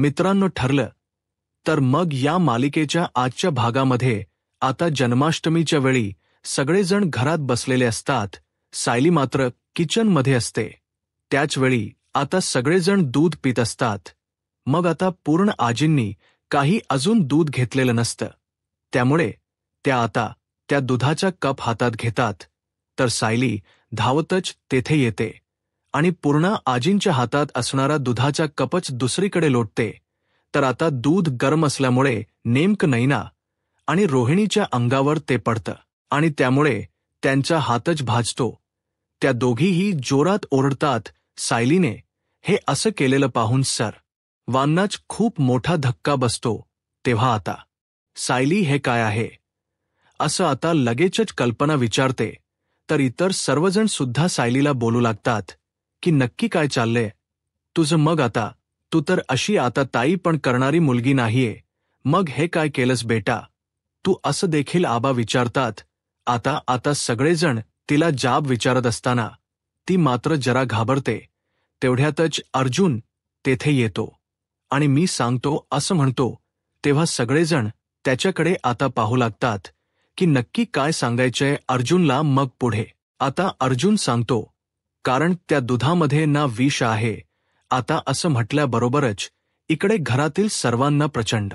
मित्रांनो, ठरलं तर मग या मालिकेच्या आजच्या भागामध्ये आता जन्माष्टमीच्या वेळी सगळेजण घरात बसलेले असतात. सायली मात्र किचनमध्ये असते. त्याच वेळी आता सगळेजण दूध पित असतात. मग आता पूर्ण आजींनी काही अजून दूध घेतलेलं नसतं. त्यामुळे त्या आता त्या दुधाचा कप हातात घेतात. तर सायली धावतच तेथे येते आणि पूर्ण आजींच्या हातात असणारा दुधाचा कपच दुसरीकडे लोटते. तर आता दूध गरम असल्यामुळे नेमकं नैना आणि रोहिणीच्या अंगावर ते पडतं आणि त्यामुळे त्यांचा हातच भाजतो. त्या दोघीही जोरात ओरडतात. सायलीने हे असं केलेलं पाहून वांनाच खूप मोठा धक्का बसतो. तेव्हा आता सायली हे काय आहे असं आता लगेचच कल्पना विचारते. तर इतर सर्वजण सुद्धा सायलीला बोलू लागतात की नक्की काय चाललंय तुझं. मग आता तू तर अशी आता ताई पण करणारी मुलगी नाहीये. मग हे काय केलंस बेटा तू, असं देखील आबा विचारतात. आता आता सगळेजण तिला जाब विचारत असताना ती मात्र जरा घाबरते. तेवढ्यातच अर्जुन तेथे येतो आणि मी सांगतो असं म्हणतो. तेव्हा सगळेजण त्याच्याकडे आता पाहू लागतात की नक्की काय सांगायचंय अर्जुनला. मग पुढे आता अर्जुन सांगतो, कारण त्या दुधामध्ये ना विष आहे. आता असं म्हटल्याबरोबरच इकडे घरातील सर्वांना प्रचंड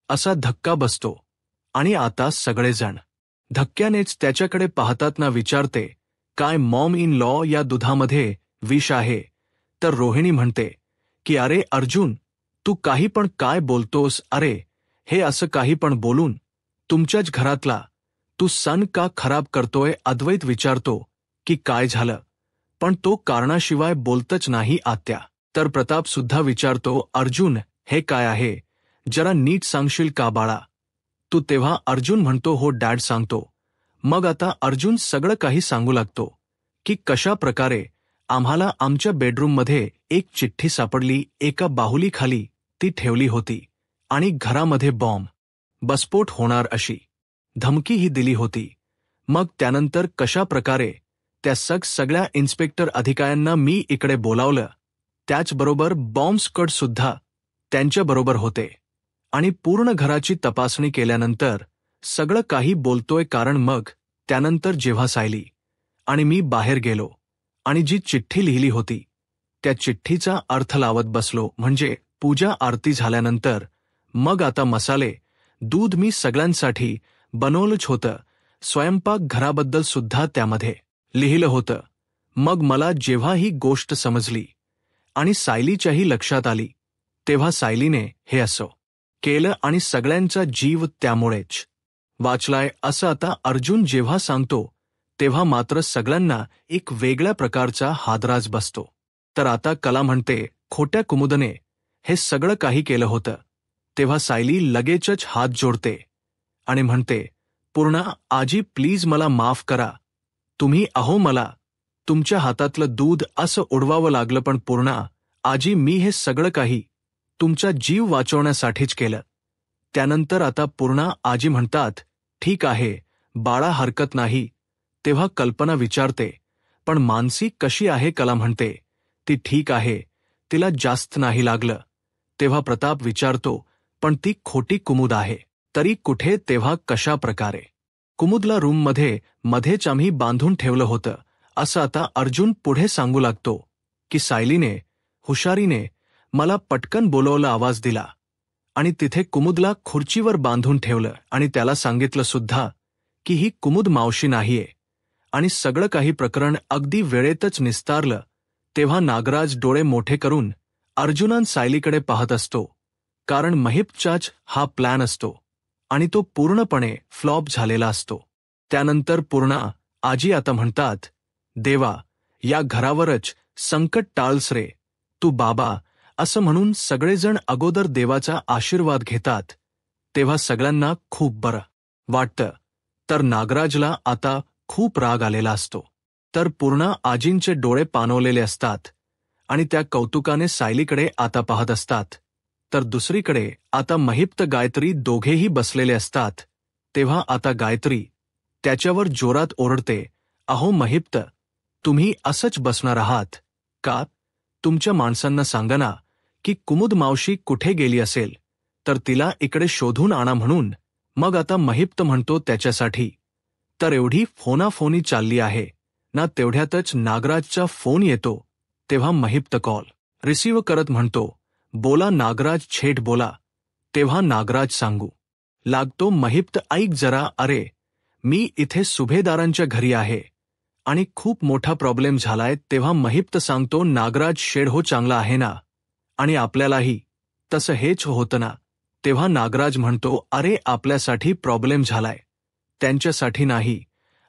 असा धक्का बसतो आणि आता सगळेजण धक्क्यानेच त्याच्याकडे पाहतात. ना विचारते, काय मॉम इन लॉ या दुधामध्ये विष आहे? तर रोहिणी म्हणते की अरे अर्जुन, तू काही पण काय बोलतोस? अरे हे असं काही पण बोलून तुमच्याच घरातला तू सण का खराब करतोय? अद्वैत विचारतो की काय झालं, पण तो कारणाशिवाय बोलतच नाही आत्या. तर प्रताप सुद्धा विचारतो, अर्जुन हे काय आहे, जरा नीट सांगशील का बाळा तू? तेव्हा अर्जुन म्हणतो, हो डॅड सांगतो. मग आता अर्जुन सगळं काही सांगू लागतो की कशा प्रकारे आम्हाला आमच्या बेडरूममध्ये एक चिठ्ठी सापडली. एका बाहुलीखाली ती ठेवली होती आणि घरामध्ये बॉम्ब होणार अशी धमकीही दिली होती. मग त्यानंतर कशा प्रकारे त्या सगळ्या इन्स्पेक्टर अधिकाऱ्यांना मी इकडे बोलावलं. त्याचबरोबर बॉम्ब स्क्वॉड सुद्धा त्यांच्याबरोबर होते आणि पूर्ण घराची तपासणी केल्यानंतर सगळं काही बोलतोय. कारण मग त्यानंतर जेव्हा सायली आणि मी बाहेर गेलो आणि जी चिठ्ठी लिहिली होती त्या चिठ्ठीचा अर्थ लावत बसलो. म्हणजे पूजा आरती झाल्यानंतर मग आता मसाले दूध मी सगळ्यांसाठी बनवलंच होतं. स्वयंपाक घराबद्दल सुद्धा त्यामध्ये लिहिलं होतं. मग मला जेव्हा ही गोष्ट समजली आणि सायलीच्याही लक्षात आली तेव्हा सायलीने हे असं केलं आणि सगळ्यांचा जीव त्यामुळेच वाचलाय असं आता अर्जुन जेव्हा सांगतो तेव्हा मात्र सगळ्यांना एक वेगळ्या प्रकारचा हादराच बसतो. तर आता कला म्हणते, खोट्या कुमुदने हे सगळं काही केलं होतं. तेव्हा सायली लगेचच हात जोडते आणि म्हणते, पूर्णा आजी प्लीज मला माफ करा. तुम्ही अहो मला तुमच्या हातातलं दूध असं उडवावं लागलं, पण पूर्णा आजी मी हे सगळं काही तुमचा जीव वाचवण्यासाठीच केलं. त्यानंतर आता पूर्णा आजी म्हणतात, ठीक आहे बाळा हरकत नाही. तेव्हा कल्पना विचारते, पण मानसी कशी आहे? कला म्हणते, ती ठीक आहे, तिला जास्त नाही लागलं. तेव्हा प्रताप विचारतो, पण ती खोटी कुमुद आहे तरी कुठे? तेव्हा कशा प्रकारे कुमुदला रूममध्ये मध्येच आम्ही बांधून ठेवलं होतं असं आता अर्जुन पुढे सांगू लागतो की सायलीने हुशारीने मला पटकन बोलवलं, आवाज दिला आणि तिथे कुमुदला खुर्चीवर बांधून ठेवलं आणि त्याला सांगितलं सुद्धा की ही कुमुद मावशी नाहीये आणि सगळं काही प्रकरण अगदी वेळेतच निस्तारलं. तेव्हा नागराज डोळे मोठे करून अर्जुनान सायलीकडे पाहत असतो, कारण महिपचाच हा प्लॅन असतो आणि तो पूर्णपणे फ्लॉप झालेला असतो. त्यानंतर पूर्णा आजी आता म्हणतात, देवा या घरावरच संकट टाळस रे तू बाबा, असं म्हणून सगळेजण अगोदर देवाचा आशीर्वाद घेतात. तेव्हा सगळ्यांना खूप बरं वाटतं. तर नागराजला आता खूप राग आलेला असतो. तर पूर्णा आजींचे डोळे पाणवलेले असतात आणि त्या कौतुकाने सायलीकडे आता पाहत असतात. तर दुसरीकडे आता महिप्त गायत्री दोघेही बसलेले असतात. तेव्हा आता गायत्री त्याच्यावर जोरात ओरडते, अहो महिप्त, तुम्ही असंच बसणार आहात का? तुमच्या माणसांना सांगा ना की कुमुद मावशी कुठे गेली असेल तर तिला इकडे शोधून आणा म्हणून. मग आता महिप्त म्हणतो त्याच्यासाठी. तर एवढी फोनाफोनी चालली आहे ना, तेवढ्यातच नागराजचा फोन येतो. तेव्हा महिप्त कॉल रिसीव्ह करत म्हणतो, बोला नागराज, छेट बोला. तेव्हा नागराज सांगू लागतो, महिप्त ऐक जरा, अरे मी इथे सुभेदारांच्या घरी आहे आणि खूप मोठा प्रॉब्लेम झालाय. तेव्हा महिप्त सांगतो, नागराज शेड हो, चांगला आहे ना, आणि आपल्यालाही तसं हेच होतं ना. तेव्हा नागराज म्हणतो, अरे आपल्यासाठी प्रॉब्लेम झालाय, त्यांच्यासाठी नाही.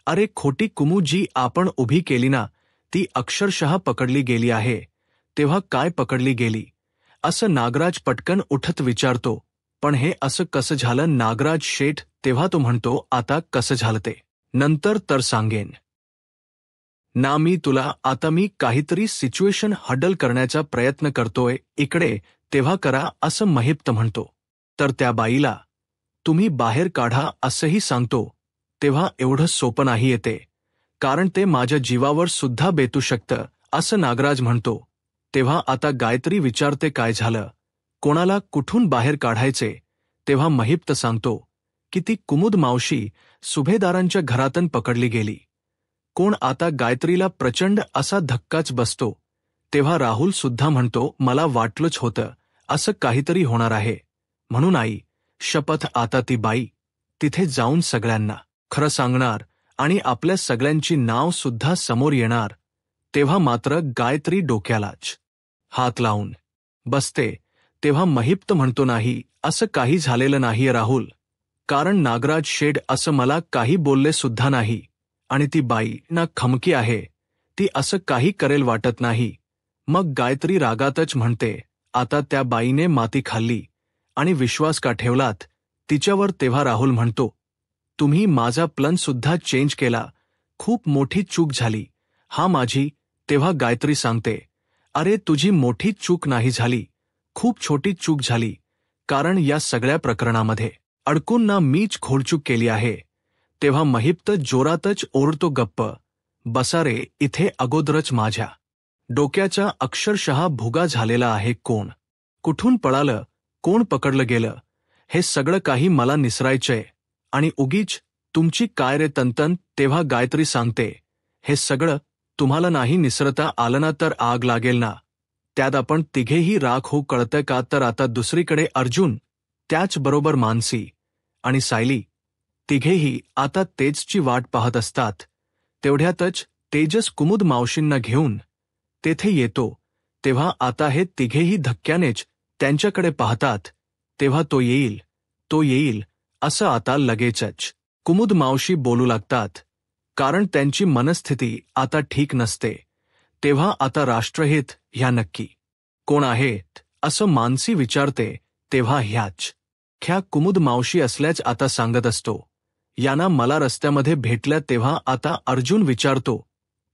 अरे खोटी कुमू जी आपण उभी केली ना, ती अक्षरशः पकडली गेली आहे. तेव्हा काय पकडली गेली असं नागराज पटकन उठत विचारतो. पण हे असं कसं झालं नागराज शेठ? तेव्हा तो म्हणतो, आता कसं झालं ते नंतर तर सांगेन ना मी तुला. आता मी काहीतरी सिच्युएशन हँडल करण्याचा प्रयत्न करतोय इकडे. तेव्हा करा असं महिप्त म्हणतो. तर त्या बाईला तुम्ही बाहेर काढा असंही सांगतो. तेव्हा एवढं सोपं नाही येते, कारण ते माझ्या जीवावर सुद्धा बेतू शकतं असं नागराज म्हणतो. तेव्हा आता गायत्री विचारते, काय झालं, कोणाला कुठून बाहेर काढायचे? तेव्हा महिप्त सांगतो की ती कुमुद मावशी सुभेदारांच्या घरातून पकडली गेली. कोण? आता गायत्रीला प्रचंड असा धक्काच बसतो. तेव्हा राहुल सुद्धा म्हणतो, मला वाटलंच होतं असं काहीतरी होणार आहे म्हणून. आई शपथ, आता ती बाई तिथे जाऊन सगळ्यांना खरं सांगणार आणि आपल्या सगळ्यांची नाव सुद्धा समोर येणार. तेव्हा मात्र गायत्री डोक्यालाच हात लावून बसते. तेव्हा महिप्त म्हणतो, नाही असं काही झालेलं नाहीये राहुल, कारण नागराज शेड असं मला काही बोलले सुद्धा नाही आणि ती बाई ना खमकी आहे, ती असं काही करेल वाटत नाही. मग गायत्री रागातच म्हणते, आता त्या बाईने माती खाल्ली आणि विश्वास का ठेवलात तिच्यावर? तेव्हा राहुल म्हणतो, तुम्ही माझा प्लन सुद्धा चेंज केला, खूप मोठी चूक झाली हा माझी. तेव्हा गायत्री सांगते, अरे तुझी मोठी चूक नाही झाली, खूप छोटी चूक झाली, कारण या सगळ्या प्रकरणामध्ये अडकून ना मीच खोडचूक केली आहे. तेव्हा महिप्त जोरातच ओरडतो, गप्प बसा रे, इथे अगोदरच माझ्या डोक्याचा अक्षरशः भुगा झालेला आहे. कोण कुठून पळालं, कोण पकडलं गेलं, हे सगळं काही मला निसरायचंय आणि उगीच तुमची काय रे तंतन. तेव्हा गायत्री सांगते, हे सगळं तुम्हाला नाही निसरता आलं ना तर आग लागेल ना, त्यात आपण तिघेही राख हो, कळतं का? तर आता दुसरीकडे अर्जुन, त्याचबरोबर मानसी आणि सायली तिघेही आता तेजची वाट पाहत असतात. तेवढ्यातच तेजस कुमुद मावशींना घेऊन तेथे येतो. तेव्हा आता हे तिघेही धक्क्यानेच त्यांच्याकडे पाहतात. तेव्हा तो येईल, तो येईल असं आता लगेचच कुमुद मावशी बोलू लागतात, कारण त्यांची मनस्थिती आता ठीक नसते. तेव्हा आता राष्ट्रहित ह्या नक्की कोण आहेत असं मानसी विचारते. तेव्हा ह्याच ख्या कुमुद मावशी असल्याच आता सांगत असतो. यांना मला रस्त्यामध्ये भेटल्या. तेव्हा आता अर्जुन विचारतो,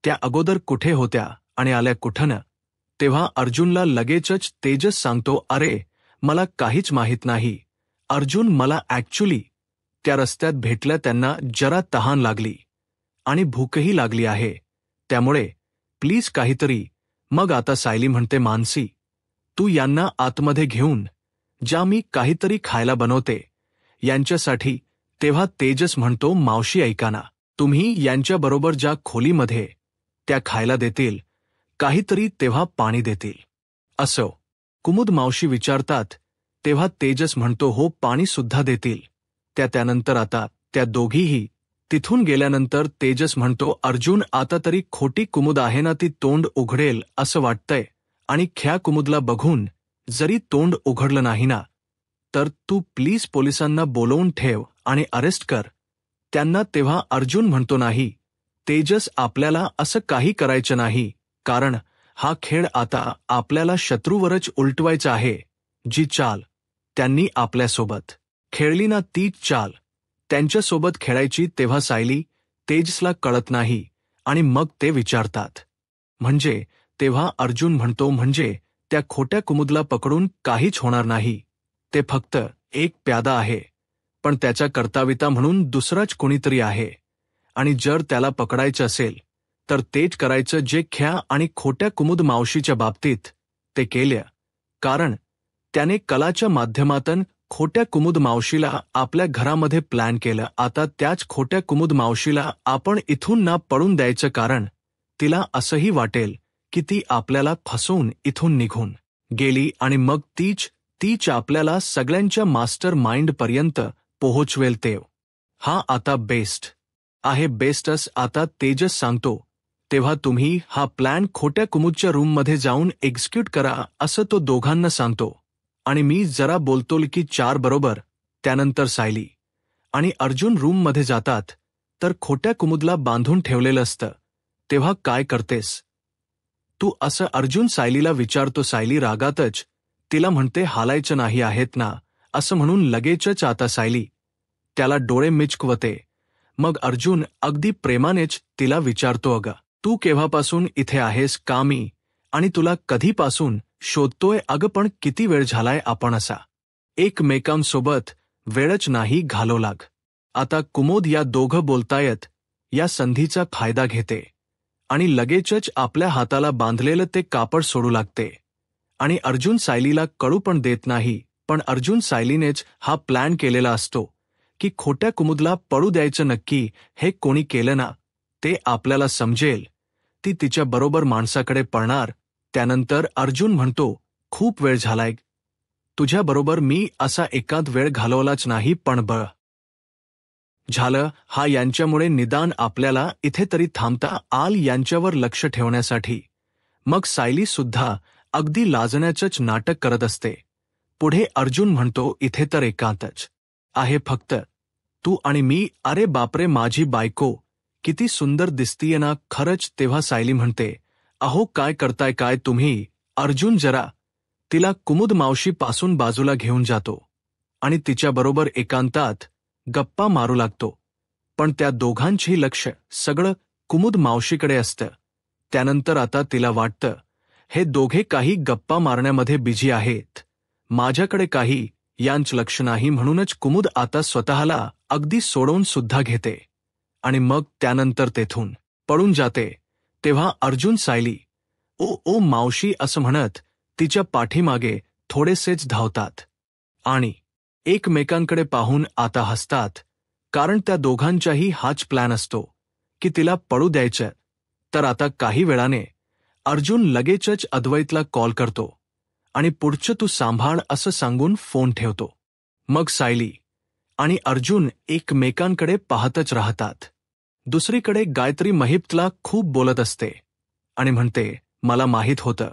त्या अगोदर कुठे होत्या आणि आल्या कुठं? तेव्हा अर्जुनला लगेचच तेजस सांगतो, अरे मला काहीच माहीत नाही अर्जुन, मला ॲक्च्युली त्या रस्त्यात भेटल्या, त्यांना जरा तहान लागली आणि भूकही लागली आहे, त्यामुळे प्लीज काहीतरी. मग आता सायली म्हणते, मानसी तू यांना आतमध्ये घेऊन जा, मी काहीतरी खायला बनवते यांच्यासाठी. तेव्हा तेजस म्हणतो, मावशी ऐका ना, तुम्ही यांच्याबरोबर ज्या खोलीमध्ये, त्या खायला देतील काहीतरी, तेव्हा पाणी देतील असो कुमुद मावशी विचारतात. तेव्हा तेजस म्हणतो, हो पाणी सुद्धा देतील. त्यानंतर आता त्या दोघीही तिथून गेल्यानंतर तेजस म्हणतो, अर्जुन आता तरी खोटी कुमुद आहे ना, ती तोंड उघडेल असं वाटतंय, आणि ख्या कुमुदला बघून जरी तोंड उघडलं नाही ना, तर तू प्लीज पोलिसांना बोलवून ठेव आणि अरेस्ट कर त्यांना. तेव्हा अर्जुन म्हणतो, नाही तेजस, आपल्याला असं काही करायचं नाही, कारण हा खेळ आता आपल्याला शत्रूवरच उलटवायचा आहे. जी चाल त्यांनी आपल्यासोबत खेळली ना, तीच चाल त्यांच्यासोबत खेळायची. तेव्हा सायली तेजसला कळत नाही आणि मग ते विचारतात, म्हणजे? तेव्हा अर्जुन म्हणतो, म्हणजे त्या खोट्या कुमुदला पकडून काहीच होणार नाही, ते फक्त एक प्यादा आहे, पण त्याचा कर्ताविता म्हणून दुसराच कोणीतरी आहे, आणि जर त्याला पकडायचं असेल तर तेच करायचं जे ख्या आणि खोट्या कुमुद मावशीच्या बाबतीत ते केलं. कारण त्याने कलाच्या माध्यमातून खोट्या कुमुद मावशीला आपल्या घरामध्ये प्लॅन केलं. आता त्याच खोट्या कुमुद मावशीला आपण इथून ना पळून द्यायचं, कारण तिला असंही वाटेल की ती आपल्याला फसवून इथून निघून गेली आणि मग तीच आपल्याला सगळ्यांच्या मास्टर माइंड पर्यंत पोहोचवेल. हा आता बेस्ट आहे, बेस्टच. आता तेजस सांगतो तेव्हा तुम्ही हा प्लॅन खोट्या कुमुदच्या रूममध्ये जाऊन एक्झिक्यूट करा, असं तो दोघांना सांगतो. आणि मी जरा बोलतो की 4 बरोबर. त्यानंतर सायली आणि अर्जुन रूममध्ये जातात, तर खोट्या कुमुदला बांधून ठेवलेलं असतं. तेव्हा काय करतेस तू, असं अर्जुन सायलीला विचारतो. सायली रागातच तिला म्हणते, हालायचं नाही आहेत ना, असं म्हणून लगेचच आता सायली त्याला डोळे मिचकवते. मग अर्जुन अगदी प्रेमानेच तिला विचारतो, अगं तू केव्हापासून इथे आहेस का, मी आणि तुला कधीपासून शोधतोय. अगं पण किती वेळ झालाय आपण असा एकमेकांसोबत वेळच नाही घालवलाग. आता कुमुद या दोघं बोलतायत या संधीचा फायदा घेते आणि लगेचच आपल्या हाताला बांधलेलं ते कापड सोडू लागते. आणि अर्जुन सायलीला कळू पण देत नाही. पण अर्जुन सायलीनेच हा प्लॅन केलेला असतो की खोट्या कुमुदला पळू द्यायचं. नक्की हे कोणी केलं ना, ते आपल्याला समजेल. ती तिच्या बरोबर माणसाकडे पळणार. त्यानंतर अर्जुन म्हणतो, खूप वेळ झालाय तुझ्याबरोबर, मी असा एकाद वेळ घालवलाच नाही, पण बळ झालं हा यांच्यामुळे. निदान आपल्याला इथे तरी थांबता आल यांच्यावर लक्ष ठेवण्यासाठी. मग सायली सुद्धा अगदी लाजण्याचंच नाटक करत असते. पुढे अर्जुन म्हणतो, इथे तर एकांतच आहे, फक्त तू आणि मी. अरे बापरे, माझी बायको किती सुंदर दिसतीये ना खरंच. तेव्हा सायली म्हणते, अहो काय करताय काय तुम्ही. अर्जुन जरा तिला कुमुद मावशी पासून बाजूला घेऊन जातो आणि तिच्याबरोबर एकांतात गप्पा मारू लागतो. पण त्या दोघांचंही लक्ष सगळं कुमुद मावशीकडे असतं. त्यानंतर आता तिला वाटतं, हे दोघे काही गप्पा मारण्यामध्ये बिझी आहेत, माझ्याकडे काही यांचं लक्ष नाही. म्हणूनच कुमुद आता स्वतःला अगदी सोडवून सुद्धा घेते आणि मग त्यानंतर तेथून पळून जाते. तेव्हा अर्जुन सायली ओ मावशी असं म्हणत तिच्या पाठीमागे थोडेसेच धावतात आणि एकमेकांकडे पाहून आता हसतात. कारण त्या दोघांचाही हाच प्लॅन असतो की तिला पळू द्यायचं. तर आता काही वेळाने अर्जुन लगेचच अद्वैतला कॉल करतो आणि पुढचं तू सांभाळ असं सांगून फोन ठेवतो. मग सायली आणि अर्जुन एकमेकांकडे पाहतच राहतात. दुसरीकडे गायत्री महिप्तला खूप बोलत असते आणि म्हणते, मला माहीत होतं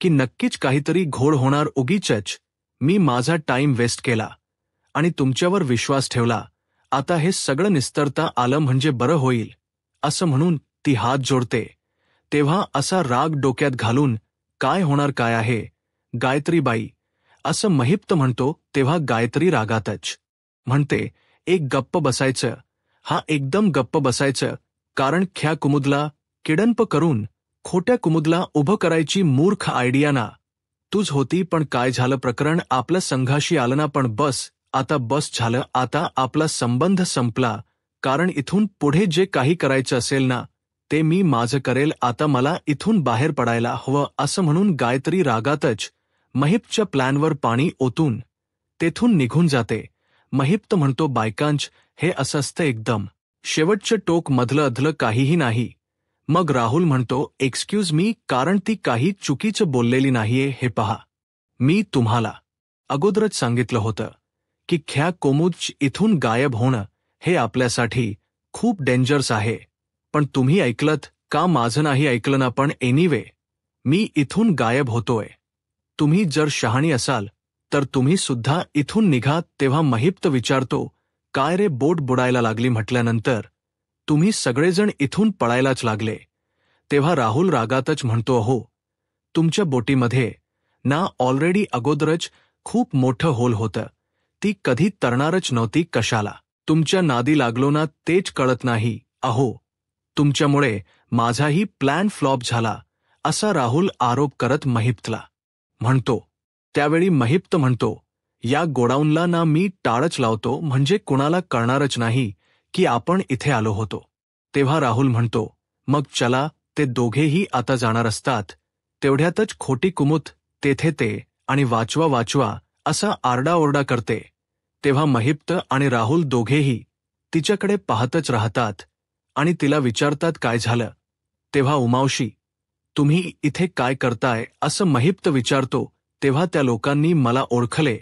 की नक्कीच काहीतरी घोळ होणार. उगीचच मी माझा टाइम वेस्ट केला आणि तुमच्यावर विश्वास ठेवला. आता हे सगळं निस्तरता आलं म्हणजे बरं होईल, असं म्हणून ती हात जोडते. तेव्हा असा राग डोक्यात घालून, काय होणार काय आहे गायत्रीबाई, असं महिप्त म्हणतो. तेव्हा गायत्री रागातच म्हणते, एक गप्प बसायचं. हा एकदम गप्प बसायचं, कारण ख्या कुमुदला किडनप करून खोट्या कुमुदला उभं करायची मूर्ख आयडिया ना तूच होती. पण काय झालं, प्रकरण आपलं संघाशी आलं ना. पण बस आता बस झालं, आता आपला संबंध संपला. कारण इथून पुढे जे काही करायचं असेल ना, ते मी माझं करेल. आता मला इथून बाहेर पडायला हवं, असं म्हणून गायत्री रागातच महिप्तच्या प्लॅनवर पाणी ओतून तेथून निघून जाते. महिप्त म्हणतो, बायकांच हे असं असतं एकदम शेवटचं टोक, मधलं अधलं काहीही नाही. मग राहुल म्हणतो, एक्सक्यूज मी, कारण ती काही चुकीचं बोललेली नाहीये. हे पहा, मी तुम्हाला अगोदरच सांगितलं होतं की ख्या कुमुद इथून गायब होणं हे आपल्यासाठी खूप डेंजरस आहे. पण तुम्ही ऐकलत का, माझं नाही ऐकलं ना. पण एनिवे, मी इथून गायब होतोय. तुम्ही जर शहाणी असाल तर तुम्ही सुद्धा इथून निघा. तेव्हा महिप्त विचारतो, काय रे, बोट बुडायला लागली म्हटल्यानंतर तुम्ही सगळेजण इथून पळायलाच लागले. तेव्हा राहुल रागातच म्हणतो, हो, तुमच्या बोटीमध्ये ना ऑलरेडी अगोदरच खूप मोठं होल होतं, ती कधी तरणारच नव्हती. कशाला तुमच्या नादी लागलो ना तेच कळत नाही. अहो, तुमच्यामुळे माझाही प्लॅन फ्लॉप झाला, असा राहुल आरोप करत महिप्तला म्हणतो. त्यावेळी महिप्त म्हणतो, या गोडाऊनला ना मी टाळच लावतो, म्हणजे कुणाला कळणारच नाही की आपण इथे आलो होतो. तेव्हा राहुल म्हणतो, मग चला. ते दोघेही आता जाणार असतात. तेवढ्यातच खोटी कुमुद तेथे ते आणि वाचवा वाचवा असा आरडाओरडा करते, तेव्हा महिप्त आणि राहुल दोघेही तिच्याकडे पाहतच राहतात आणि तिला विचारतात काय झालं. तेव्हा उमावशी, तुम्ही इथे काय करताय असं महिप्त विचारतो, तेव्हा त्या लोकांनी मला ओळखले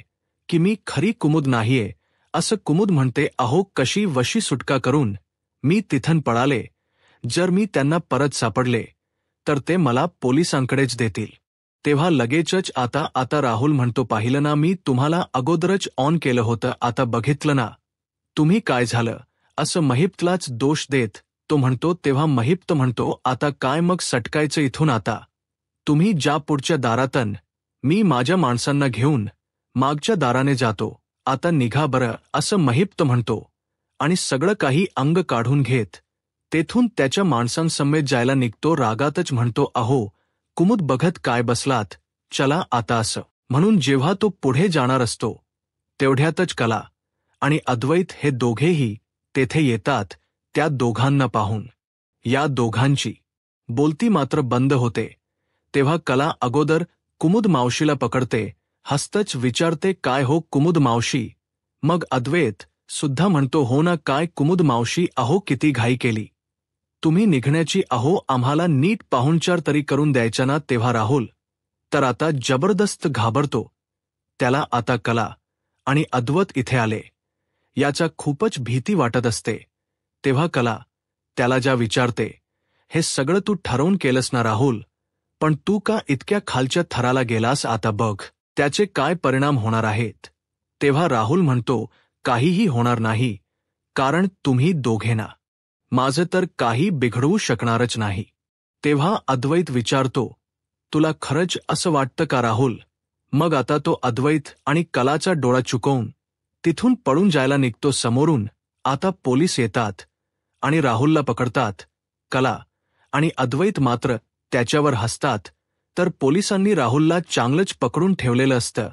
की मी खरी कुमुद नाहीये असं कुमुद म्हणते. अहो कशी वशी सुटका करून मी तिथून पळाले. जर मी त्यांना परत सापडले तर ते मला पोलिसांकडेच देतील. तेव्हा लगेचच आता राहुल म्हणतो, पाहिलं ना, मी तुम्हाला अगोदरच ऑन केलं होतं, आता बघितलं ना तुम्ही काय झालं असं महिप्तलाच दोष देत तो म्हणतो. तेव्हा महिप्त म्हणतो, आता काय मग सटकायचं इथून, आता तुम्ही ज्या पुढच्या दारातन, मी माझ्या माणसांना घेऊन मागच्या दाराने जातो, आता निघा बरं असं महिप्त म्हणतो आणि सगळं काही अंग काढून घेत तेथून त्याच्या माणसांसमेत जायला निघतो. रागातच म्हणतो, अहो कुमुद बघत काय बसलात, चला आता असं म्हणून जेव्हा तो पुढे जाणार असतो तेवढ्यातच कला आणि अद्वैत हे दोघेही तेथे येतात. त्या दोघांना पाहून या दोघांची बोलती मात्र बंद होते. तेव्हा कला अगोदर कुमुद मावशीला पकडते, हस्तच विचारते, काय हो कुमुद मावशी. मग अद्वैत सुद्धा म्हणतो, हो ना काय कुमुद मावशी, अहो किती घाई केली तुम्ही निघण्याची, अहो आम्हाला नीट पाहुणचार तरी करून द्यायचा ना. तेव्हा राहुल तर आता जबरदस्त घाबरतो. त्याला आता कला आणि अद्वैत इथे आले याचा खूपच भीती वाटत असते. तेव्हा कला त्याला ज्या विचारते, हे सगळं तू ठरवून केलंस ना राहुल, पण तू का इतक्या खालच्या थराला गेलास, आता बघ त्याचे काय परिणाम होणार आहेत. तेव्हा राहुल म्हणतो, काहीही होणार नाही, कारण तुम्ही दोघेना माझं तर काही बिघडवू शकणारच नाही. तेव्हा अद्वैत विचारतो, तुला खरंच असं वाटतं का राहुल. मग आता तो अद्वैत आणि कलाचा डोळा चुकवून तिथून पळून जायला निघतो. समोरून आता पोलीस येतात आणि राहुलला पकडतात. कला आणि अद्वैत मात्र त्याच्यावर हसतात. तर पोलिसांनी राहुलला चांगलंच पकडून ठेवलेलं असतं.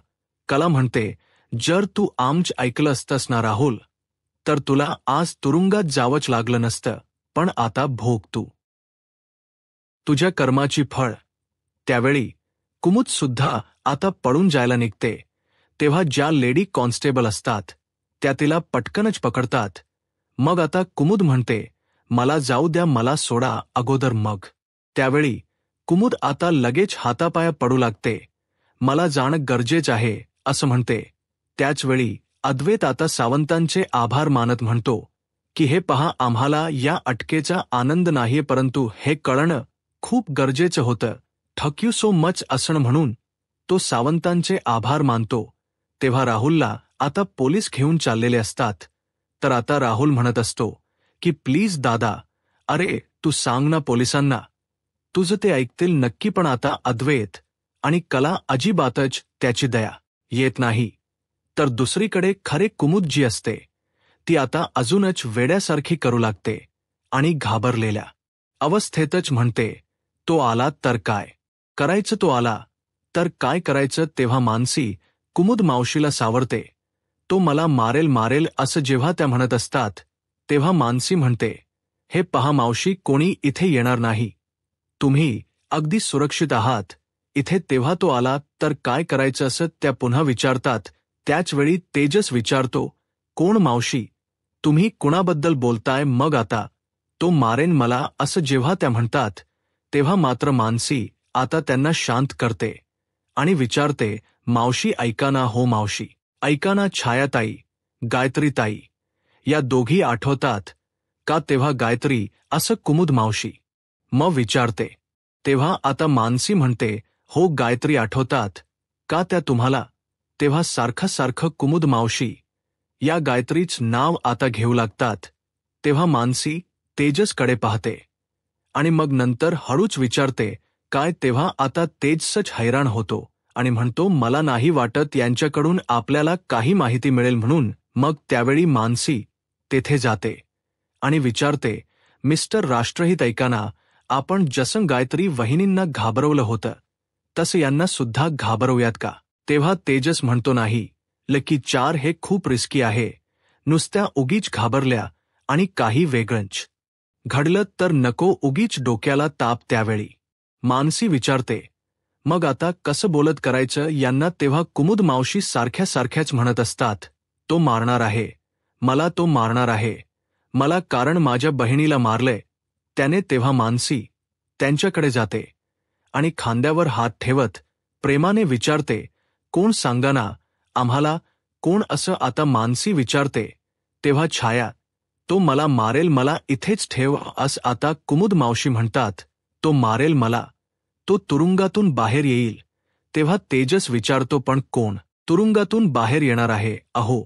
कला म्हणते, जर तू आमच ऐकलं असतंस ना राहुल, तर तुला आज तुरुंगात जावंच लागलं नसतं, पण आता भोग तू तुझ्या कर्माची फळ. त्यावेळी कुमुद सुद्धा आता पळून जायला निघते. तेव्हा ज्या लेडी कॉन्स्टेबल असतात त्या तिला पटकनच पकडतात. मग आता कुमुद म्हणते, मला जाऊ द्या, मला सोडा अगोदर. मग त्यावेळी कुमुद आता लगेच हातापाया पडू लागते, मला जाणं गरजेचं आहे असं म्हणते. त्याचवेळी अद्वैत आता सावंतांचे आभार मानत म्हणतो की हे पहा, आम्हाला या अटकेचा आनंद नाहीये, परंतु हे कळणं खूप गरजेचं होतं. थँक यू सो मच असणं म्हणून तो सावंतांचे आभार मानतो. तेव्हा राहुलला आता पोलीस घेऊन चाललेले असतात. तर आता राहुल म्हणत असतो की प्लीज दादा, अरे तू सांग ना पोलिसांना, तुझं ते ऐकतील नक्की. पण आता अद्वैत आणि कला अजिबातच त्याची दया येत नाही. तर दुसरीकडे खरे कुमुद जी असते ती आता अजूनच वेड्यासारखी करू लागते आणि घाबरलेल्या अवस्थेतच म्हणते, तो आला तर काय करायचं, तो आला तर काय करायचं. तेव्हा मानसी कुमुद मावशीला सावरते, तो मला मारेल मारेल असं जेव्हा त्या म्हणत असतात तेव्हा मानसी म्हणते, हे पहा मावशी, कोणी इथे येणार नाही, तुम्ही अगदी सुरक्षित आहात इथे. तेव्हा तो आला तर काय करायचं असं त्या पुन्हा विचारतात. त्याचवेळी तेजस विचारतो, कोण मावशी, तुम्ही कुणाबद्दल बोलताय. मग आता तो मारेन मला असं जेव्हा त्या म्हणतात तेव्हा मात्र मानसी आता त्यांना शांत करते आणि विचारते, मावशी ऐका ना, हो मावशी ऐका ना, छायाताई, गायत्रीताई या दोघी आठवतात का. तेव्हा गायत्री असं कुमुद मावशी मग विचारते. तेव्हा आता मानसी म्हणते, हो गायत्री आठवतात का त्या तुम्हाला. तेव्हा सारखं सारखं कुमुद मावशी या गायत्रीच नाव आता घेऊ लागतात. तेव्हा मानसी तेजसकडे पाहते आणि मग नंतर हळूच विचारते, काय. तेव्हा आता तेजसच हैराण होतो आणि म्हणतो, मला नाही वाटत यांच्याकडून आपल्याला काही माहिती मिळेल म्हणून. मग त्यावेळी मानसी तेथे जाते आणि विचारते, मिस्टर राष्ट्रहित ऐका ना, आपण जसं गायत्री वहिनींना घाबरवलं होतं तसं यांना सुद्धा घाबरवूयात का. तेव्हा तेजस म्हणतो, नाही, लकी 4 हे खूप रिस्की आहे, नुसत्या उगीच घाबरल्या आणि काही वेगळंच घडलं तर नको, उगीच डोक्याला ताप. त्यावेळी मानसी विचारते, मग आता कसं बोलत करायचं यांना तेव्हा कुमुद मावशी सारख्या सारख्याच म्हणत असतात, तो मारणार आहे, मला तो मारणार आहे, मला, कारण माझ्या बहिणीला मारलंय. त्याने तेव्हा मानसी त्यांच्याकडे जाते आणि खांद्यावर हात ठेवत प्रेमाने विचारते, कोण सांगाना आम्हाला, कोण असं. आता मानसी विचारते तेव्हा छाया, तो मला मारेल, मला इथेच ठेव असं. आता कुमुद मावशी म्हणतात, तो मारेल मला, तो तुरुंगातून बाहेर येईल. तेव्हा तेजस विचारतो, पण कोण तुरुंगातून बाहेर येणार आहे? अहो,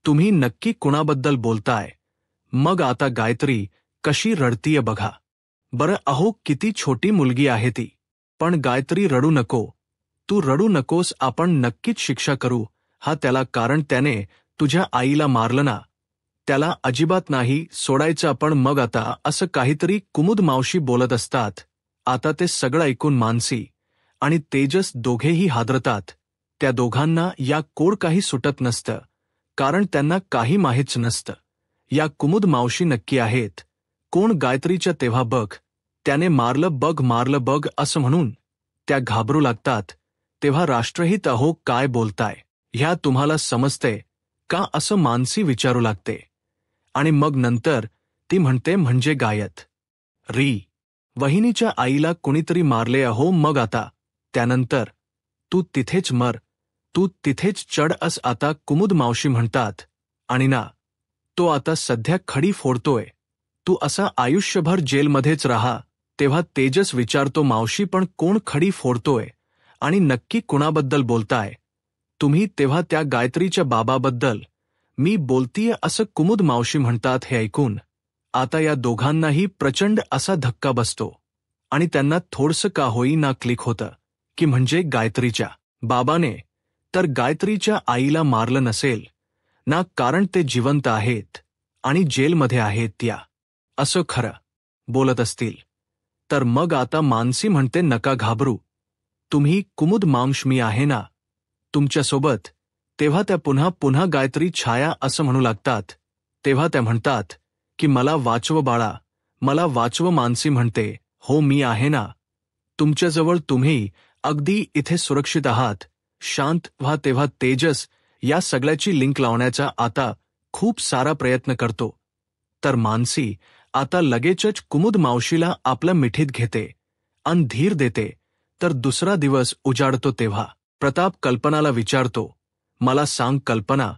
तुम्ही नक्की कुणाबद्दल बोलताय? मग आता गायत्री कशी रडतीये बघा बरं. अहो, किती छोटी मुलगी आहे ती. पण गायत्री रडू नको, तू रडू नकोस, आपण नक्कीच शिक्षा करू हा त्याला, कारण त्याने तुझ्या आईला मारलं ना, त्याला अजिबात नाही सोडायचं आपण. मग आता असं काहीतरी कुमुद मावशी बोलत असतात. आता ते सगळं ऐकून मानसी आणि तेजस दोघेही हादरतात. त्या दोघांना या कोड काही सुटत नसतं, कारण त्यांना काही माहीतच नसतं या कुमुद मावशी नक्की आहेत कोण. गायत्रीच्या तेव्हा बघ, त्याने मारलं बघ, मारलं बघ असं म्हणून त्या घाबरू लागतात. तेव्हा राष्ट्रहित, अहो काय बोलताय, ह्या तुम्हाला समजतंय का असं मानसी विचारू लागते. आणि मग नंतर ती म्हणते, म्हणजे गायत्री वहिनीच्या आईला कुणीतरी मारले अहो. मग आता त्यानंतर तू तिथेच मर, तू तिथेच चढ अस. आता कुमुद मावशी म्हणतात, आणि ना, तो आता सध्या खडी फोडतोय, तू असा आयुष्यभर जेलमध्येच राहा. तेव्हा तेजस विचारतो, मावशी पण कोण खडी फोडतोय आणि नक्की कुणाबद्दल बोलताय तुम्ही? तेव्हा त्या गायत्रीच्या बाबाबद्दल मी बोलतीये असं कुमुद मावशी म्हणतात. हे ऐकून आता या दोघांनाही प्रचंड असा धक्का बसतो आणि त्यांना थोडसं का होईना क्लिक होतं, की म्हणजे गायत्रीच्या बाबाने तर गायत्रीच्या आईला मारलं नसेल ना, कारण ते जिवंत आहेत आणि जेलमध्ये आहेत त्या, असं खरं बोलत असतील तर. मग आता मानसी म्हणते, नका घाबरू तुम्ही कुमुद मावश, मी आहे ना तुमच्यासोबत. तेव्हा त्या पुन्हा गायत्री, छाया असं म्हणू लागतात. तेव्हा त्या म्हणतात की मला वाचव बाळा, मला वाचव. मानसी म्हणते, हो मी आहे ना तुमच्याजवळ, तुम्ही अगदी इथे सुरक्षित आहात, शांत व्हा. तेव्हा तेजस या सगळ्याची लिंक लावण्याचा आता खूप सारा प्रयत्न करतो. तर मानसी आता लगेचच कुमुद मावशीला आपल्या मिठीत घेते अन धीर देते. तर दुसरा दिवस उजाडतो. तेव्हा प्रताप कल्पनाला विचारतो, मला सांग कल्पना,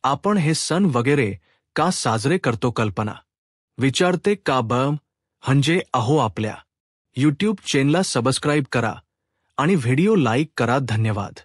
आपण हे सण वगैरे का साजरे करतो? कल्पना विचारते, का म्हणजे अहो आपल्या यूट्यूब चॅनलला सबस्क्राईब करा आणि व्हिडिओ लाईक करा. धन्यवाद.